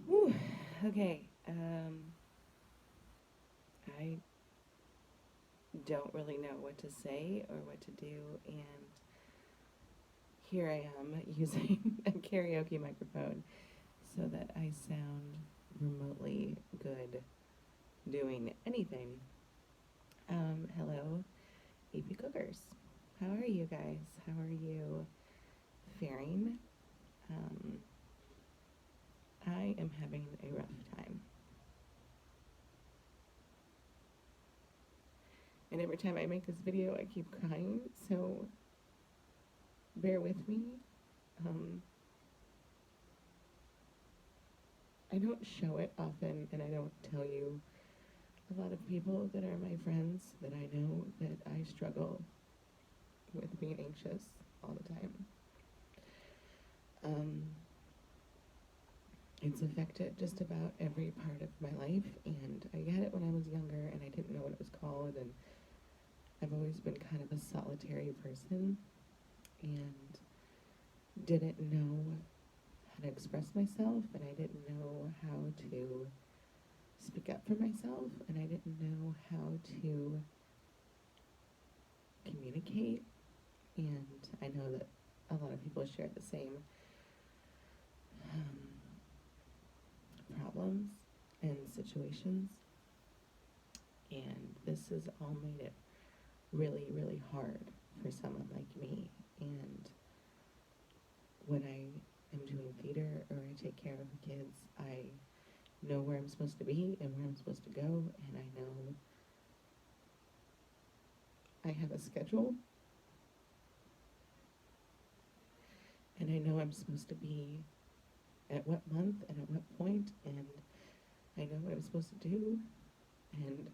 Whew, okay. I don't really know what to say or what to do, and here I am using a karaoke microphone so that I sound remotely good doing anything. Hello, AP Cookers. How are you guys? How are you faring? Um, I am having a rough time. And every time I make this video, I keep crying, so bear with me. Um, I don't show it often, and I don't tell you a lot of people that are my friends that I know that I struggle with being anxious all the time. Um, it's affected just about every part of my life, and I got it when I was younger, and I didn't know what it was called, and I've always been kind of a solitary person, and didn't know how to express myself, and I didn't know how to speak up for myself, and I didn't know how to communicate. And I know that a lot of people share the same um, problems and situations, and this has all made it really, really hard for someone like me. And when I am doing theater or I take care of the kids, I know where I'm supposed to be and where I'm supposed to go, and I know I have a schedule, and I know I'm supposed to be at what month and at what point, and I know what I'm supposed to do, and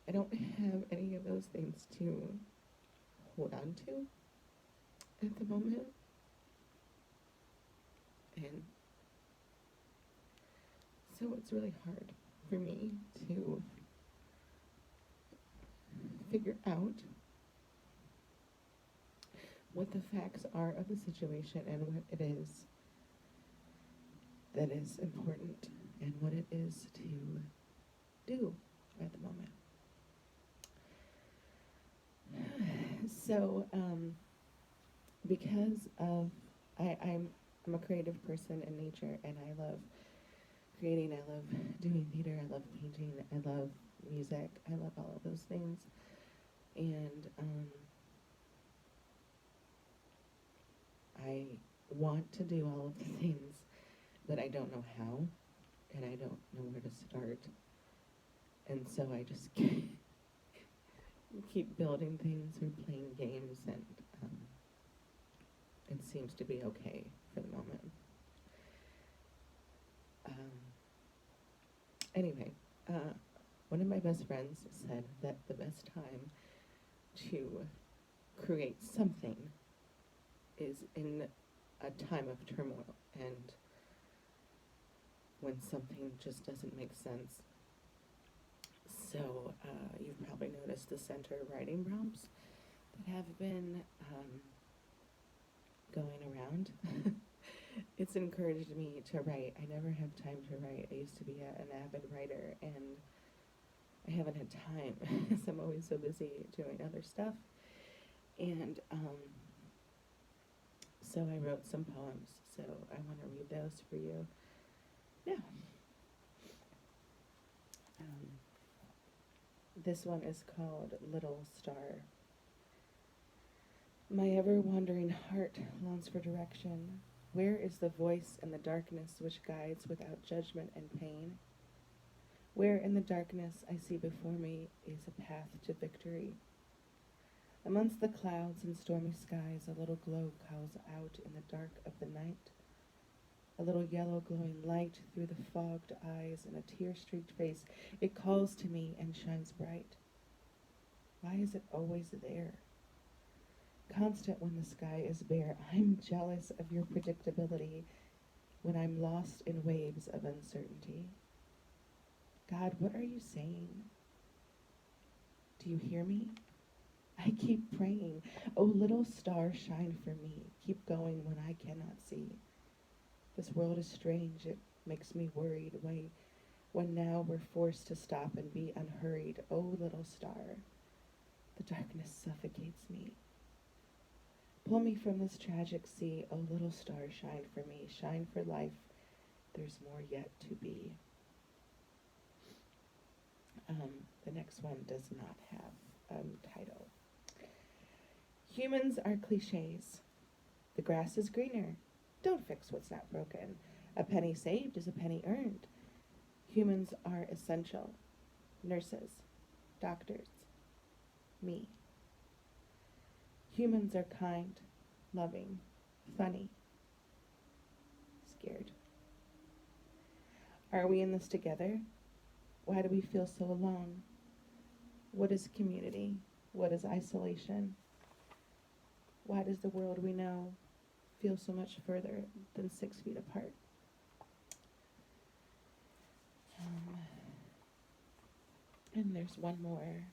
I don't have any of those things to hold on to at the moment. And so it's really hard for me to figure out what the facts are of the situation and what it is that is important and what it is to do at the moment. So, because of I'm a creative person in nature, and I love creating. I love doing theater. I love painting. I love music. I love all of those things, and I want to do all of the things, but I don't know how, and I don't know where to start, and so I just keep building things or playing games, and um, it seems to be okay for the moment. Um, anyway, one of my best friends said that the best time to create something is in a time of turmoil, and when something just doesn't make sense. So you've probably noticed the center writing prompts that have been going around. It's encouraged me to write. I never have time to write. I used to be an avid writer, and I haven't had time because I'm always so busy doing other stuff. And so I wrote some poems. So I want to read those for you now. Um, this one is called Little Star. My ever-wandering heart longs for direction. Where is the voice in the darkness which guides without judgment and pain? Where in the darkness I see before me is a path to victory. Amongst the clouds and stormy skies, a little glow calls out in the dark of the night. A little yellow glowing light through the fogged eyes and a tear-streaked face. It calls to me and shines bright. Why is it always there? Constant when the sky is bare. I'm jealous of your predictability when I'm lost in waves of uncertainty. God, what are you saying? Do you hear me? I keep praying. Oh, little star, shine for me. Keep going when I cannot see. This world is strange, it makes me worried. Why, when now we're forced to stop and be unhurried. Oh, little star, the darkness suffocates me. Pull me from this tragic sea. Oh, little star, shine for me, shine for life. There's more yet to be. The next one does not have a title. Humans are cliches. The grass is greener. Don't fix what's not broken. A penny saved is a penny earned. Humans are essential. Nurses, doctors, me. Humans are kind, loving, funny, scared. Are we in this together? Why do we feel so alone? What is community? What is isolation? Why does the world we know feel so much further than 6 feet apart? And there's one more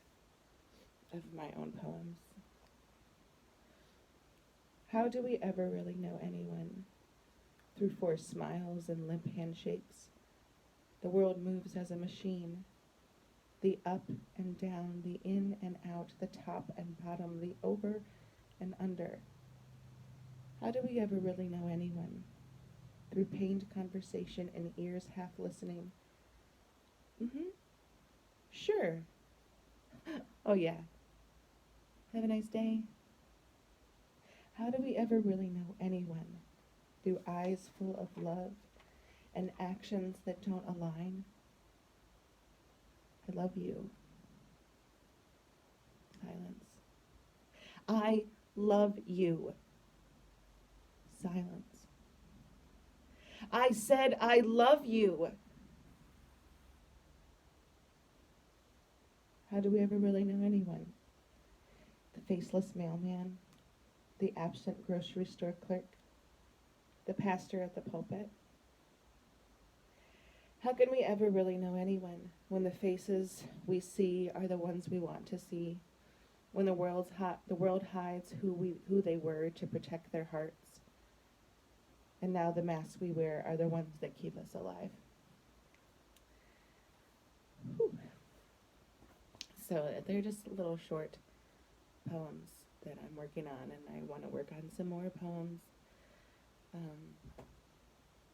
of my own poems. How do we ever really know anyone? Through forced smiles and limp handshakes. The world moves as a machine. The up and down, the in and out, the top and bottom, the over and under. How do we ever really know anyone? Through pained conversation and ears half listening. Sure. Oh yeah. Have a nice day. How do we ever really know anyone? Through eyes full of love and actions that don't align. I love you. Silence. I love you. Silence. I said I love you. How do we ever really know anyone? The faceless mailman, the absent grocery store clerk, the pastor at the pulpit. How can we ever really know anyone when the faces we see are the ones we want to see? When the world hides who they were to protect their hearts, and now the masks we wear are the ones that keep us alive. Whew. So they're just little short poems that I'm working on, and I want to work on some more poems.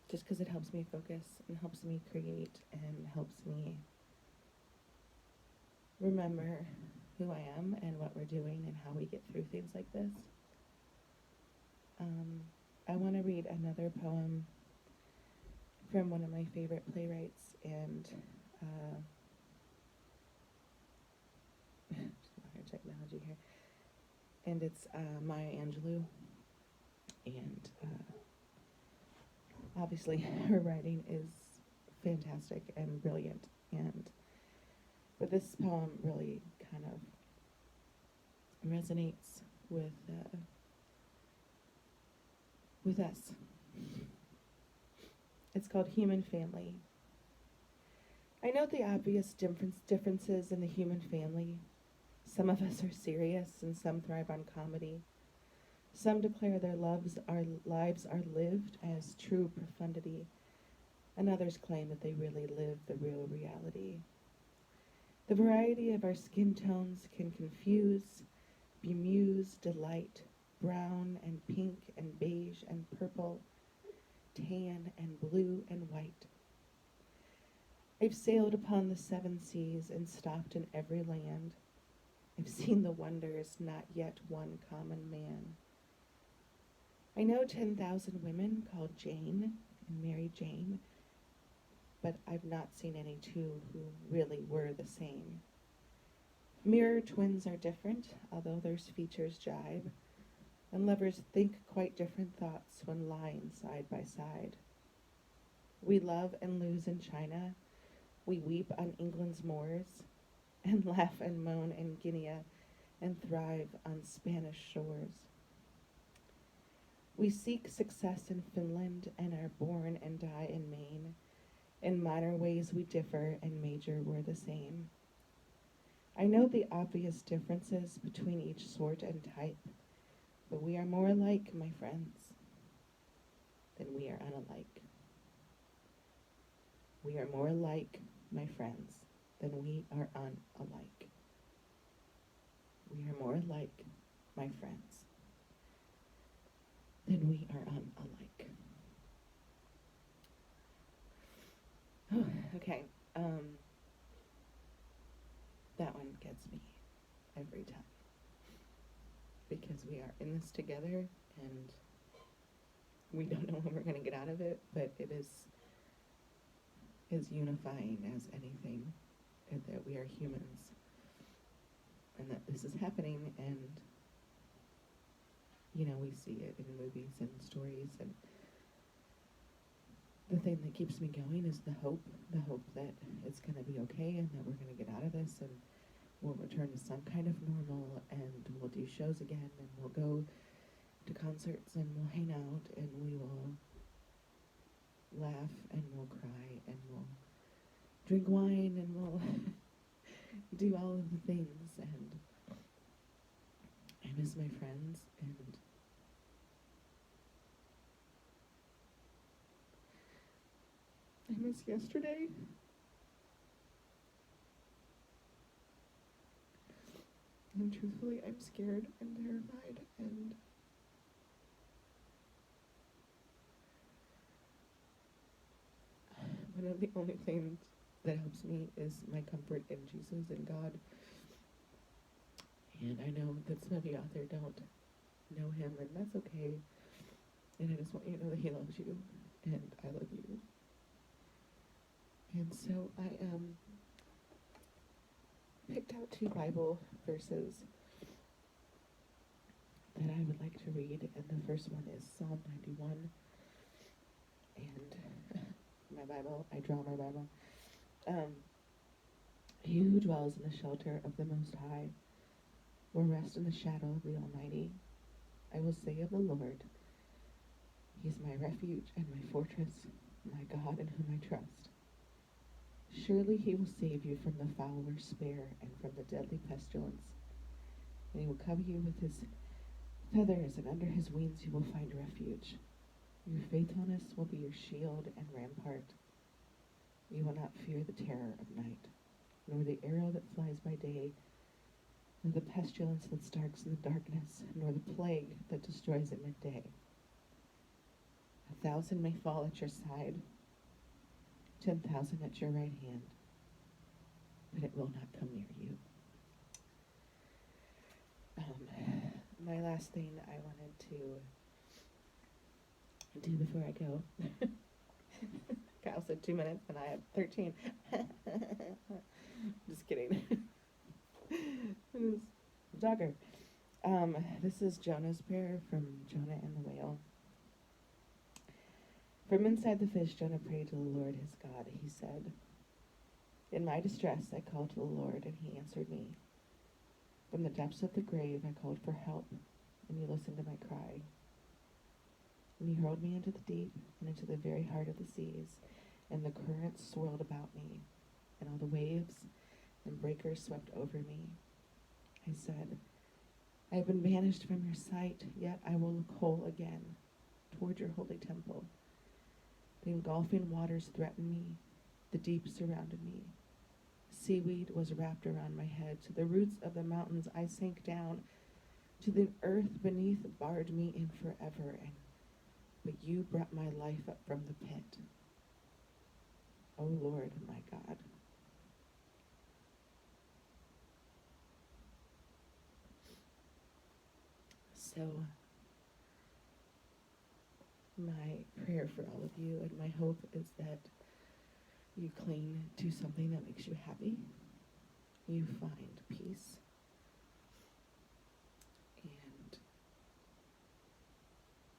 Just because it helps me focus and helps me create and helps me remember who I am and what we're doing and how we get through things like this. I want to read another poem from one of my favorite playwrights, and just modern technology here, and it's Maya Angelou, and obviously her writing is fantastic and brilliant, but this poem really kind of resonates with us. It's called Human Family. I note the obvious differences in the human family. Some of us are serious and some thrive on comedy. Some declare their lives are lived as true profundity, and others claim that they really live the real reality. The variety of our skin tones can confuse, bemuse, delight, brown and pink and beige and purple, tan and blue and white. I've sailed upon the 7 seas and stopped in every land. I've seen the wonders, not yet one common man. I know 10,000 women called Jane and Mary Jane, but I've not seen any two who really were the same. Mirror twins are different, although their features jibe, and lovers think quite different thoughts when lying side by side. We love and lose in China, we weep on England's moors, and laugh and moan in Guinea, and thrive on Spanish shores. We seek success in Finland and are born and die in Maine. In minor ways we differ, in major we're the same. I know the obvious differences between each sort and type, but we are more alike, my friends, then we are unalike. We are more alike, my friends, than we are unalike. We are more alike, my friends, than we are unalike. Oh, okay. That one gets me every time. Because we are in this together and we don't know when we're going to get out of it, but it is as unifying as anything, and that we are humans and that this is happening, and you know, we see it in movies and stories, and the thing that keeps me going is the hope that it's going to be okay and that we're going to get out of this and we'll return to some kind of normal, and we'll do shows again, and we'll go to concerts, and we'll hang out, and we will laugh, and we'll cry, and we'll drink wine, and we'll do all of the things. And I miss my friends, and I miss yesterday. And truthfully, I'm scared and terrified, and one of the only things that helps me is my comfort in Jesus and God. And I know that some of you out there don't know him, and that's okay. And I just want you to know that he loves you, and I love you. And so I picked out 2 Bible verses that I would like to read, and the first one is Psalm 91. And my Bible, I draw my Bible. He who dwells in the shelter of the Most High will rest in the shadow of the Almighty. I will say of the Lord, he is my refuge and my fortress, my God in whom I trust. Surely he will save you from the fowler's snare and from the deadly pestilence. And he will cover you with his feathers, and under his wings you will find refuge. Your faithfulness will be your shield and rampart. You will not fear the terror of night, nor the arrow that flies by day, nor the pestilence that stalks in the darkness, nor the plague that destroys at midday. 1,000 may fall at your side, 10,000 at your right hand, but it will not come near you. My last thing I wanted to do before I go. Kyle said 2 minutes, and I have 13. Just kidding. Dogger. This is Jonah's prayer from Jonah and the Whale. From inside the fish, Jonah prayed to the Lord his God. He said, in my distress I called to the Lord, and he answered me. From the depths of the grave I called for help, and you listened to my cry. And you hurled me into the deep and into the very heart of the seas, and the currents swirled about me, and all the waves and breakers swept over me. I said, I have been banished from your sight, yet I will look whole again toward your holy temple. The engulfing waters threatened me, the deep surrounded me. Seaweed was wrapped around my head. To the roots of the mountains I sank down. To the earth beneath barred me in forever. But you brought my life up from the pit. O Lord, my God. So, my prayer for all of you and my hope is that you cling to something that makes you happy. You find peace. And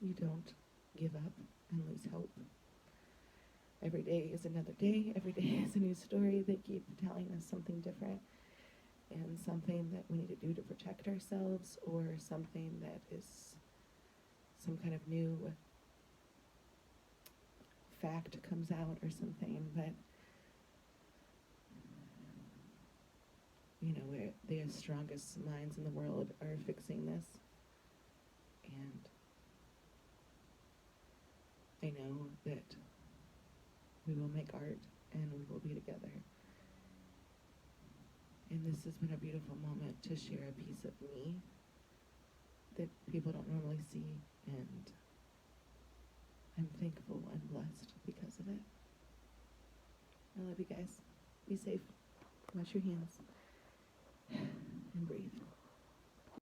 you don't give up and lose hope. Every day is another day. Every day is a new story. They keep telling us something different and something that we need to do to protect ourselves, or something that is some kind of new fact comes out or something. But you know, where the strongest minds in the world are fixing this, and I know that we will make art and we will be together. And this has been a beautiful moment to share a piece of me that people don't normally see, and I'm thankful and blessed because of it. I love you guys. Be safe. Wash your hands and breathe.